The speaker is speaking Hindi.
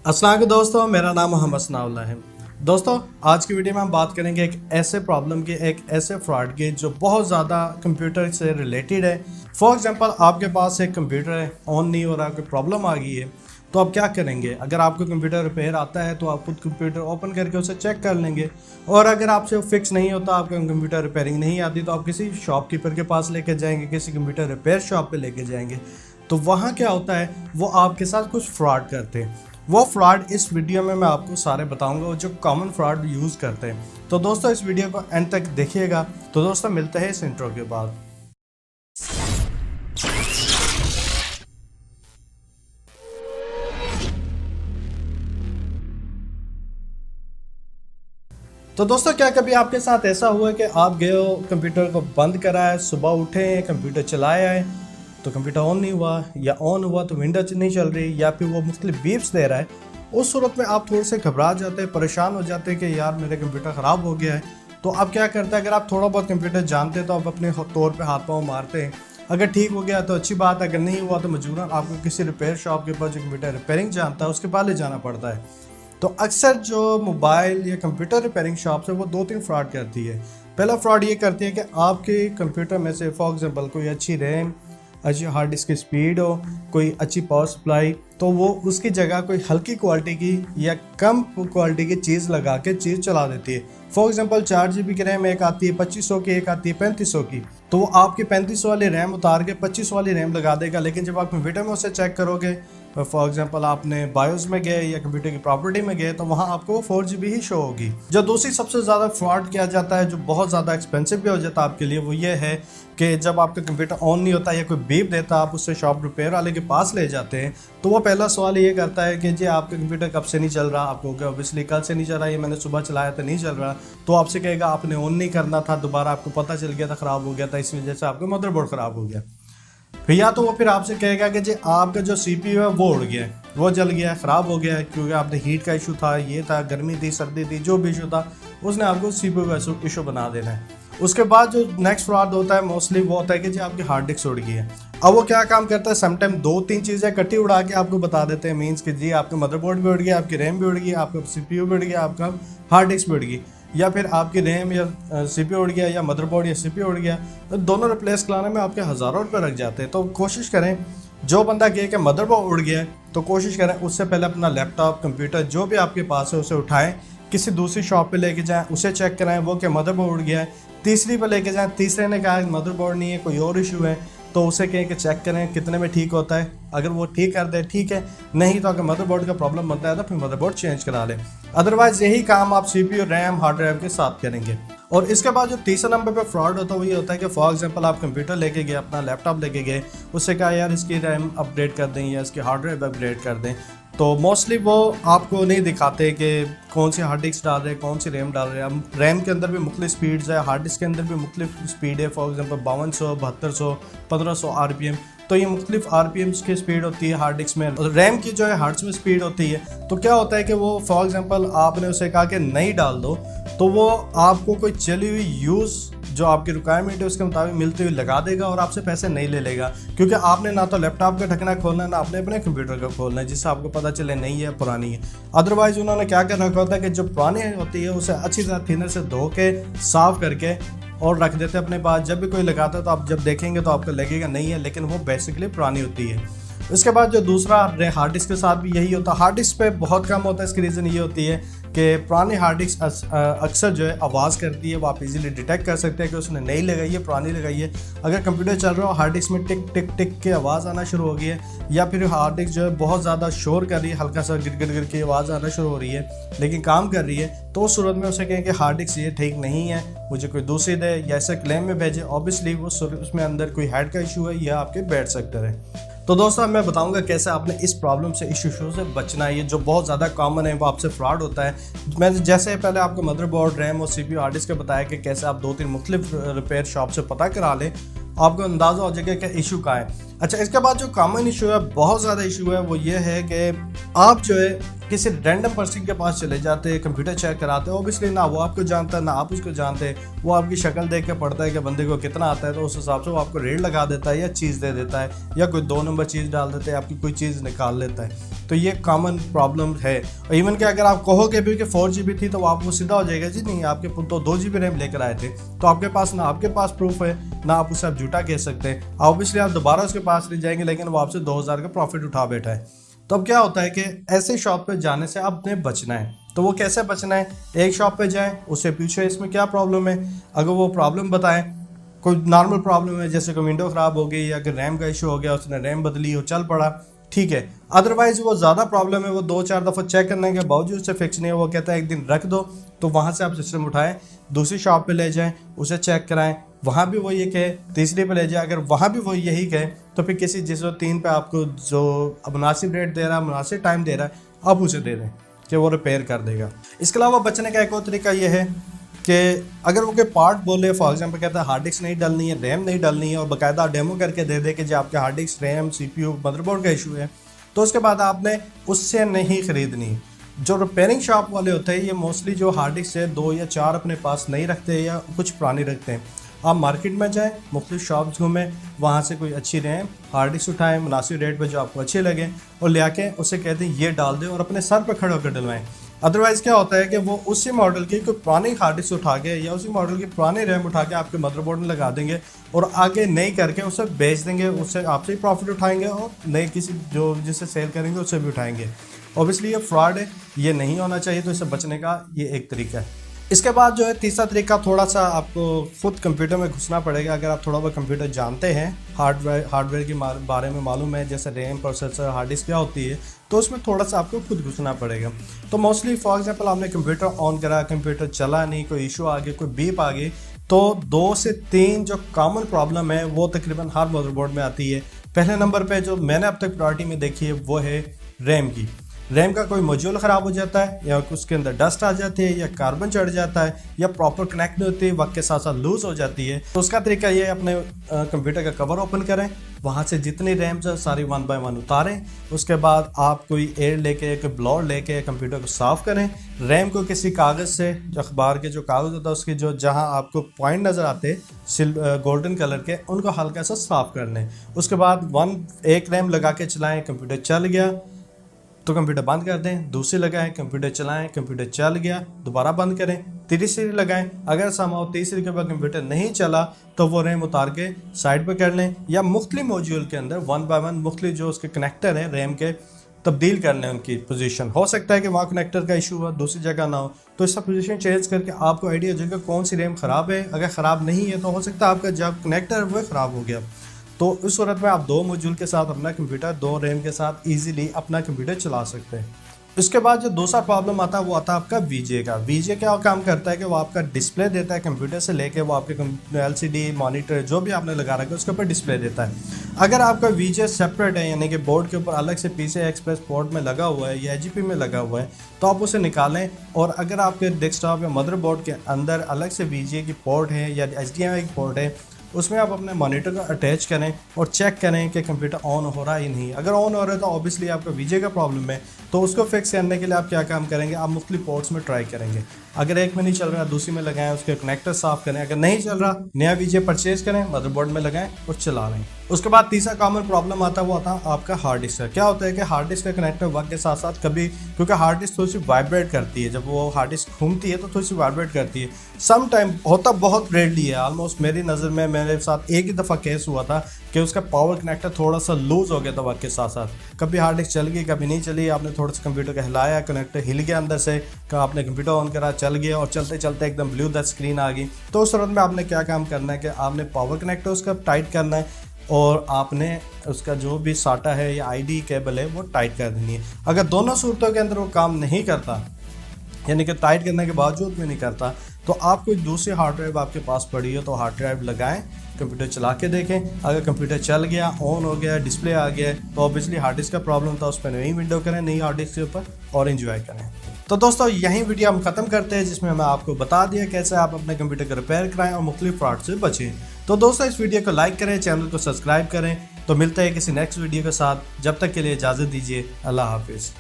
अस्सलाम वालेकुम दोस्तों, मेरा नाम मोहम्मद सनाउल्लाह है। दोस्तों, आज की वीडियो में हम बात करेंगे एक ऐसे प्रॉब्लम की, एक ऐसे फ्रॉड की जो बहुत ज़्यादा कंप्यूटर से रिलेटेड है। फॉर एग्जांपल, आपके पास एक कंप्यूटर है, ऑन नहीं हो रहा, कोई प्रॉब्लम आ गई है, तो आप क्या करेंगे? अगर आपको कंप्यूटर रिपेयर आता है तो आप खुद कंप्यूटर ओपन करके उसे चेक कर लेंगे, और अगर आपसे वो फिक्स नहीं होता, आपका कंप्यूटर रिपेयरिंग नहीं आती, तो आप किसी शॉपकीपर के पास लेके जाएंगे, किसी कंप्यूटर रिपेयर शॉप पे लेके जाएंगे। तो वहाँ क्या होता है, वो आपके साथ कुछ फ्रॉड करते हैं। वो फ्रॉड इस वीडियो में मैं आपको सारे बताऊंगा जो कॉमन फ्रॉड यूज़ करते हैं। तो दोस्तों, इस वीडियो को एंड तक देखिएगा। तो दोस्तों, मिलते हैं इस इंट्रो के बाद। तो दोस्तों, क्या कभी आपके साथ ऐसा हुआ है कि आप गए हो, कंप्यूटर को बंद करा है, सुबह उठे हैं, कंप्यूटर चलाया है, तो कंप्यूटर ऑन नहीं हुआ, या ऑन हुआ तो विंडो नहीं चल रही, या फिर वो मुख्तलिफ बीप्स दे रहा है। उस सूरत में आप थोड़े से घबरा जाते हैं, परेशान हो जाते हैं कि यार मेरा कंप्यूटर ख़राब हो गया है। तो आप क्या करते हैं? अगर आप थोड़ा बहुत कंप्यूटर जानते हैं तो आप अपने तौर पर हाथ पाँव मारते हैं। अगर ठीक हो गया तो अच्छी बात है, अगर नहीं हुआ तो मजबूरन आपको किसी रिपेयर शॉप के पास जो कंप्यूटर रिपेयरिंग जानता है उसके पास ले जाना पड़ता है। तो अक्सर जो मोबाइल या कंप्यूटर रिपेयरिंग शॉप्स है वो दो तीन फ्रॉड करती है। पहला फ्रॉड ये करती है कि आपके कंप्यूटर में से फॉर एग्जांपल कोई अच्छी रैम, अच्छी हार्ड डिस्क की स्पीड हो, कोई अच्छी पावर सप्लाई, तो वो उसकी जगह कोई हल्की क्वालिटी की या कम क्वालिटी की चीज़ लगा के चीज़ चला देती है। फॉर एग्जांपल 4 GB की रैम एक आती है 2500 की, एक आती है 3500 की, तो वो आपकी 3500 वाली रैम उतार के 2500 वाली रैम लगा देगा। लेकिन जब आप कंप्यूटर में उसे चेक करोगे, फॉर एग्जांपल आपने बायोस में गए या कंप्यूटर की प्रॉपर्टी में गए, तो वहाँ आपको वो 4 GB ही शो होगी। जो दूसरी सबसे ज़्यादा फ्रॉड किया जाता है, जो बहुत ज़्यादा एक्सपेंसिव भी हो जाता है आपके लिए, वो ये है कि जब आपका कंप्यूटर ऑन नहीं होता या कोई बीप देता, आप उससे शॉप रिपेयर वाले के पास ले जाते हैं, तो वो पहला सवाल ये करता है कि जी आपका कंप्यूटर कब से नहीं चल रहा। आपको क्या ऑब्वियसली कल से नहीं चल रहा, ये मैंने सुबह चलाया था नहीं चल रहा। तो आपसे कहेगा आपने ऑन नहीं करना था, दोबारा आपको पता चल गया था ख़राब हो गया था, इस वजह से आपका मदरबोर्ड ख़राब हो गया। फिर या तो वो फिर आपसे कहेगा कि जी आपका जो CPU है वो उड़ गया है, वो जल गया है, ख़राब हो गया है, क्योंकि आपने हीट का इशू था, ये था, गर्मी थी, सर्दी थी, जो भी इशू था उसने आपको CPU का इशू बना देना है। उसके बाद जो नेक्स्ट फ्रॉड होता है मोस्टली वो होता है कि जी आपकी हार्ड डिस्क उड़ गई है। अब वो क्या काम करता है, समटाइम दो तीन चीज़ें इकट्ठी उड़ा के आपको बता देते हैं। मीन्स कि जी आपका मदरबोर्ड भी उड़ गया, आपकी रैम भी उड़ गई, आपका CPU भी उड़ गया, आपका हार्ड डिस्क भी उड़ गई, या फिर आपकी रैम या CPU उड़ गया या मदरबोर्ड या CPU उड़ गया। तो दोनों रिप्लेस कराने में आपके हज़ारों रुपये लग जाते हैं। तो कोशिश करें, जो बंदा कहे कि मदरबोर्ड उड़ गया है, तो कोशिश करें उससे पहले अपना लैपटॉप, कंप्यूटर जो भी आपके पास है उसे उठाएं, किसी दूसरी शॉप पे लेके जाएं, उसे चेक कराएं वो कि मदरबोर्ड उड़ गया है। तीसरी पे लेके जाएं, तीसरे ने कहा मदरबोर्ड नहीं है, कोई और इशू है, तो उसे कहें कि चेक करें कितने में ठीक होता है। अगर वो ठीक कर दे ठीक है, नहीं तो अगर मदरबोर्ड का प्रॉब्लम बनता है तो फिर मदरबोर्ड चेंज करा लें। अदरवाइज यही काम आप CPU, रैम, हार्ड ड्राइव के साथ करेंगे। और इसके बाद जो तीसरा नंबर पे फ्रॉड होता है वो ये होता है कि फॉर एग्जांपल आप कंप्यूटर लेके गए, अपना लैपटॉप लेके गए, उससे कहा यार इसकी रैम अपग्रेड कर दें या इसकी हार्ड ड्राइव अपग्रेड कर दें। तो मोस्टली वो आपको नहीं दिखाते कि कौन सी हार्ड डिस्क डाल रहे हैं, कौन सी रैम डाल रहे हैं। रैम के अंदर भी मुख्तलिफ स्पीड्स है, हार्ड डिस्क के अंदर भी मुख्तलिफ स्पीड है। फॉर एग्जांपल 5200, 7200, 1500 RPM, तो ये मुख्तलिफ RPMs की स्पीड होती है हार्ड डिस्क में। और रैम की जो है हर्ट्ज में स्पीड होती है। तो क्या होता है कि वो फॉर एग्जांपल आपने उसे कहा कि नहीं डाल दो, तो वो आपको कोई चली हुई यूज़ जो आपकी रिक्वायरमेंट है उसके मुताबिक मिलती हुई लगा देगा और आपसे पैसे नहीं ले लेगा, क्योंकि आपने ना तो लैपटॉप का ढकना खोलना है, ना आपने अपने कंप्यूटर का खोलना है, जिससे आपको पता चले नहीं है, पुरानी है। अदरवाइज उन्होंने क्या कर रखा होता है कि जो पुरानी होती है उसे अच्छी तरह थिनर से धो के साफ करके और रख देते हैं अपने पास। जब भी कोई लगाता है तो आप जब देखेंगे तो आपको लगेगा नहीं है, लेकिन वो बेसिकली पुरानी होती है। उसके बाद जो दूसरा हार्ड डिस्क के साथ भी यही होता है। हार्ड डिस्क पे बहुत कम होता है, इसकी रीज़न ये होती है कि पुरानी हार्ड डिस्क अक्सर जो है आवाज़ करती है, वो आप इजीली डिटेक्ट कर सकते हैं कि उसने नई लगाई है, पुरानी लगाई है। अगर कंप्यूटर चल रहा हो, हार्ड डिस्क में टिक टिक टिक की आवाज़ आना शुरू हो गई है, या फिर हार्ड डिस्क जो है बहुत ज़्यादा शोर कर रही है, हल्का सा गिर गिर गिर की आवाज़ आना शुरू हो रही है लेकिन काम कर रही है, तो उस सूरत में उसे कहें कि हार्ड डिस्क ये ठीक नहीं है, मुझे कोई दूसरी दे, या ऐसे क्लेम में भेजे। ऑब्वियसली वो उसमें अंदर कोई हेड का इशू है या आपके बैड सेक्टर है। तो दोस्तों, मैं बताऊंगा कैसे आपने इस प्रॉब्लम से, इशू से बचना है। ये जो बहुत ज़्यादा कॉमन है वो आपसे फ्रॉड होता है। मैं जैसे पहले आपको मदरबोर्ड, रैम और CPU, हार्ड डिस्क का बताया कि कैसे आप दो तीन मुख्तलिफ रिपेयर शॉप से पता करा लें, आपको अंदाज़ा हो जाएगा कि इशू कहाँ है। अच्छा, इसके बाद जो कॉमन इशू है, बहुत ज़्यादा इशू है, वो ये है कि आप जो है किसी रैंडम पर्सन के पास चले जाते हैं, कंप्यूटर चेक कराते हैं, ऑब्वियसली ना वो आपको जानता है ना आप उसको जानते हैं, वो आपकी शक्ल देख के पढ़ता है कि बंदे को कितना आता है, तो उस हिसाब से वो आपको रेट लगा देता है या चीज़ दे देता है, या कोई 2 नंबर चीज़ डाल देते हैं, आपकी कोई चीज़ निकाल लेता है। तो ये कॉमन प्रॉब्लम है। और इवन कि अगर आप कहोगे भी कि 4 GB थी तो आपको सीधा हो जाएगा जी नहीं, आपके तो 2 GB रैम लेकर आए थे, तो आपके पास ना आपके पास प्रूफ है ना आप उसे आप झूठा कह सकते हैं। ऑब्वियसली आप दोबारा उसके पास ले जाएंगे, लेकिन वो आपसे 2000 का प्रॉफिट उठा बैठा है। तो अब क्या होता है कि ऐसे शॉप पे जाने से आपने बचना है। तो वो कैसे बचना है? एक शॉप पे जाएं, उससे पूछे इसमें क्या प्रॉब्लम है, अगर वो प्रॉब्लम बताएं, कोई नॉर्मल प्रॉब्लम है जैसे कोई विंडो ख़राब हो गई या अगर रैम का इशू हो गया, उसने रैम बदली हो, चल पड़ा, ठीक है। अदरवाइज वो ज़्यादा प्रॉब्लम है, वो 2-4 दफ़ा चेक करने के बावजूद से फिक्स नहीं है, वो कहता है एक दिन रख दो, तो वहाँ से आप सिस्टम उठाएं, दूसरी शॉप पे ले जाएं, उसे चेक कराएं, वहाँ भी वो ये कहे, तीसरी पे ले जाए, अगर वहाँ भी वो यही कहे, तो फिर किसी जिस 3 पे आपको जो मुनासिब रेट दे रहा है, मुनासिब टाइम दे रहा है, आप उसे दे दें कि वो रिपेयर कर देगा। इसके अलावा बचने का एक और तरीका ये है कि अगर वो कोई पार्ट बोले, फॉर एग्जांपल कहता है हार्ड डिस्क नहीं डालनी है, रैम नहीं डालनी है, और बाकायदा डेमो करके दे दे कि जो आपके hard disk, RAM, CPU, motherboard का इशू है, तो उसके बाद आपने उससे नहीं ख़रीदनी। जो रिपेयरिंग शॉप वाले होते हैं ये मोस्टली जो हार्ड डिस्क है 2 या 4 अपने पास नहीं रखते या कुछ पुरानी रखते हैं। आप मार्केट में जाएं, मुख्तलिफ शॉप्स घूमें, वहाँ से कोई अच्छी रैम, हार्ड डिस्क उठाएं मुनासिब रेट पे जो आपको अच्छे लगे, और ले आके उसे कहते हैं ये डाल दें और अपने सर पर खड़े होकर डलवाएं। अदरवाइज़ क्या होता है कि वो उसी मॉडल की कोई पुरानी हार्ड डिस्क उठा के या उसी मॉडल की पुरानी रैम उठा के आपके मदरबोर्ड में लगा देंगे और आगे नहीं करके उसे बेच देंगे, उससे आपसे ही प्रॉफिट उठाएंगे और नए किसी जो जिसे सेल करेंगे उससे भी उठाएंगे। ऑब्वियसली ये फ्रॉड है, ये नहीं होना चाहिए, तो इससे बचने का ये एक तरीका है। इसके बाद जो है तीसरा तरीका, थोड़ा सा आपको खुद कंप्यूटर में घुसना पड़ेगा। अगर आप थोड़ा बहुत कंप्यूटर जानते हैं, हार्डवेयर के बारे में मालूम है, जैसे रैम, प्रोसेसर, हार्ड डिस्क क्या होती है, तो उसमें थोड़ा सा आपको खुद घुसना पड़ेगा। तो मोस्टली फॉर एग्जांपल आपने कंप्यूटर ऑन करा, कंप्यूटर चला नहीं, कोई इशू आ गया, कोई बीप आ गई, तो 2 से 3 जो कॉमन प्रॉब्लम है वो तकरीबन हर मदरबोर्ड में आती है। पहले नंबर पे जो मैंने अब तक प्रायोरिटी में देखी है वो है रैम की। रैम का कोई मॉड्यूल ख़राब हो जाता है, या उसके अंदर डस्ट आ जाती है, या कार्बन चढ़ जाता है, या प्रॉपर कनेक्ट नहीं होती है, वक्त के साथ साथ लूज़ हो जाती है। तो उसका तरीका ये है, अपने कंप्यूटर का कवर ओपन करें, वहाँ से जितनी रैम्स है सारी 1 बाय 1 उतारें, उसके बाद आप कोई एयर लेके, कोई ब्लोअर लेके कंप्यूटर को साफ़ करें। रैम को किसी कागज़ से, जो अखबार के जो कागज़ होता है उसके जो जहाँ आपको पॉइंट नज़र आते गोल्डन कलर के, उनको हल्का सा साफ़ कर लें। उसके बाद एक रैम लगा के चलाएँ, कंप्यूटर चल गया तो कंप्यूटर बंद कर दें, दूसरी लगाएं, कंप्यूटर चलाएं, कंप्यूटर चल गया, दोबारा बंद करें, तीसरी लगाएं। अगर समाओ तीसरी के बाद कंप्यूटर नहीं चला तो वो रैम उतार के साइड पे कर लें, या मुख्तलिफ मॉड्यूल के अंदर 1 बाय 1 मुख्तलिफ जो उसके कनेक्टर हैं रैम के, तब्दील कर लें उनकी पोजीशन। हो सकता है कि वहाँ कनेक्टर का इशू हो, दूसरी जगह ना हो, तो इसका पोजीशन चेंज करके आपको आइडिया हो जाएगा कौन सी रैम ख़राब है। अगर ख़राब नहीं है तो हो सकता है आपका जब कनेक्टर है वो ख़राब हो गया, तो इस सूरत में आप 2 मॉड्यूल के साथ अपना कंप्यूटर, 2 रैम के साथ इजीली अपना कंप्यूटर चला सकते हैं। इसके बाद जो दूसरा प्रॉब्लम आता है वो आता है आपका वीजे का। वीजे क्या काम करता है कि वो आपका डिस्प्ले देता है, कंप्यूटर से लेके वो आपके LCD मॉनिटर जो भी आपने लगा रखा है उसके ऊपर डिस्प्ले देता है। अगर आपका वीजे सेपरेट है, यानी कि बोर्ड के ऊपर अलग से PCI Express पोर्ट में लगा हुआ है या AGP में लगा हुआ है, तो आप उसे निकालें, और अगर आपके डेस्कटॉप या मदरबोर्ड के अंदर अलग से वीजे की पोर्ट है या HDMI की पोर्ट है, उसमें आप अपने मॉनिटर को अटैच करें और चेक करें कि कंप्यूटर ऑन हो रहा है या नहीं। अगर ऑन हो रहा है तो ऑब्वियसली आपका वीजे का प्रॉब्लम है, तो उसको फिक्स करने के लिए आप क्या काम करेंगे, आप मुख्तलिफ पोर्ट्स में ट्राई करेंगे। अगर एक में नहीं चल रहा दूसरी में लगाएं, उसके कनेक्टर साफ़ करें, अगर नहीं चल रहा नया वीजे परचेज करें, मदरबोर्ड में लगाएं और चला लें। उसके बाद तीसरा कॉमन प्रॉब्लम आता है वो आता है आपका हार्ड डिस्क का। क्या होता है कि हार्ड डिस्क का कनेक्टर वक्त के साथ साथ कभी, क्योंकि हार्ड डिस्क थोड़ी सी वाइब्रेट करती है, जब वो हार्ड डिस्क घूमती है तो थोड़ी सी वाइब्रेट करती है। सम टाइम होता बहुत रेयरली है, ऑलमोस्ट मेरी नज़र में मेरे साथ एक ही दफ़ा केस हुआ था कि उसका पावर कनेक्टर थोड़ा सा लूज़ हो गया था वक्त के साथ साथ। कभी हार्ड डिस्क चल गई, कभी नहीं चली, आपने थोड़ा सा कंप्यूटर का हिलाया, कनेक्टर हिल गया अंदर से, आपने कंप्यूटर ऑन करा, चल गया, और चलते चलते एकदम ब्लू द स्क्रीन आ गई। तो उस सूरत में आपने क्या काम करना है कि आपने पावर कनेक्टर उसका टाइट करना है, और आपने उसका जो भी साटा है या ID केबल है वो टाइट कर देनी है। अगर दोनों सूरतों के अंदर वो काम नहीं करता, यानी कि टाइट करने के बावजूद भी नहीं करता, तो आप कोई दूसरी हार्ड ड्राइव आपके पास पड़ी हो तो हार्ड ड्राइव लगाएं, कंप्यूटर चला के देखें। अगर कंप्यूटर चल गया, ऑन हो गया, डिस्प्ले आ गया, तो ऑब्वियसली हार्ड डिस्क का प्रॉब्लम था, उस पर नई विंडो करें, नई हार्ड डिस्क के ऊपर, और एंजॉय करें। तो दोस्तों यही वीडियो हम ख़त्म करते हैं, जिसमें मैं आपको बता दिया कैसे आप अपने कंप्यूटर को रिपेयर कराएं और मुख्तलिफ फ्रॉड से बचें। तो दोस्तों इस वीडियो को लाइक करें, चैनल को सब्सक्राइब करें। तो मिलते हैं किसी नेक्स्ट वीडियो के साथ, जब तक के लिए इजाज़त दीजिए। अल्लाह हाफिज़।